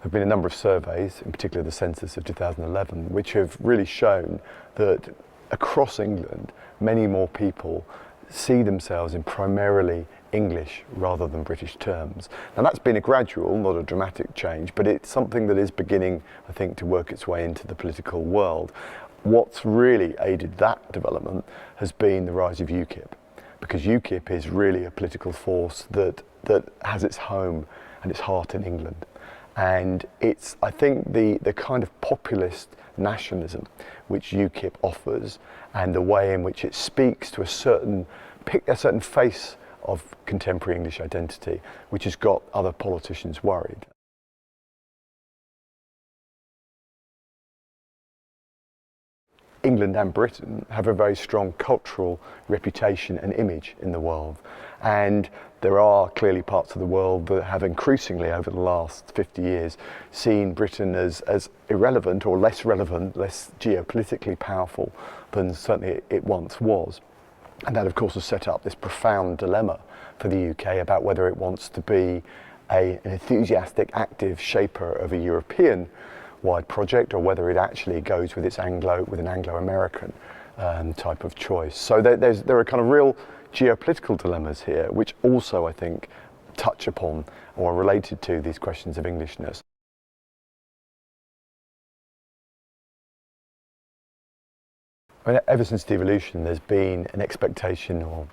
have been a number of surveys, in particular the census of 2011, which have really shown that across England, many more people see themselves in primarily English rather than British terms. Now that's been a gradual, not a dramatic change, but it's something that is beginning, I think, to work its way into the political world. What's really aided that development has been the rise of UKIP, because UKIP is really a political force that has its home and its heart in England. And it's, I think, the kind of populist nationalism which UKIP offers, and the way in which it speaks to a certain face of contemporary English identity, which has got other politicians worried. England and Britain have a very strong cultural reputation and image in the world, and there are clearly parts of the world that have increasingly over the last 50 years seen Britain as irrelevant or less relevant, less geopolitically powerful than certainly it once was. And that of course has set up this profound dilemma for the UK about whether it wants to be an enthusiastic, active shaper of a European-wide project, or whether it actually goes with an Anglo-American type of choice. So there are kind of real geopolitical dilemmas here, which also, I think, touch upon or are related to these questions of Englishness. I mean, ever since devolution, there's been an expectation or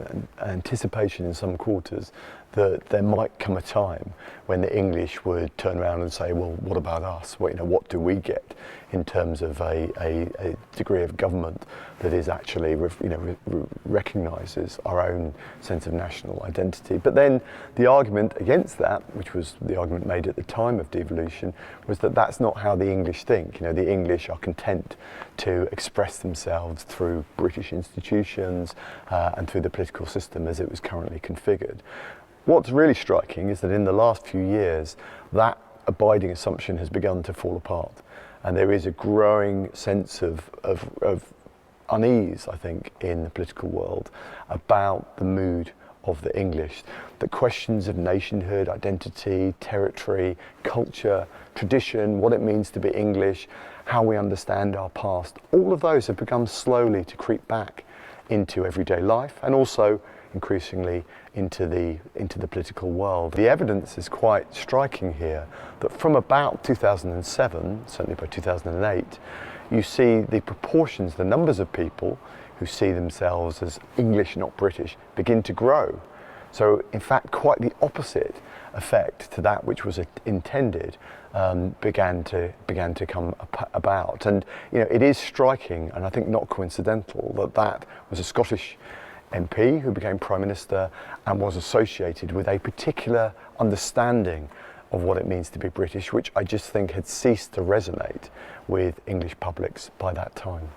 an anticipation in some quarters that there might come a time when the English would turn around and say, well, what about us? Well, what do we get in terms of a degree of government that is actually, recognises our own sense of national identity? But then the argument against that, which was the argument made at the time of devolution, was that that's not how the English think. The English are content to express themselves through British institutions and through the political system as it was currently configured. What's really striking is that in the last few years, that abiding assumption has begun to fall apart. And there is a growing sense of unease, I think, in the political world about the mood of the English. The questions of nationhood, identity, territory, culture, tradition, what it means to be English, how we understand our past, all of those have begun slowly to creep back into everyday life, and also increasingly into the political world. The evidence is quite striking here that from about 2007, certainly by 2008, you see the proportions, the numbers of people who see themselves as English, not British, begin to grow. So in fact, quite the opposite effect to that which was intended began to come about. And it is striking, and I think not coincidental, that was a Scottish MP who became Prime Minister and was associated with a particular understanding of what it means to be British, which I just think had ceased to resonate with English publics by that time.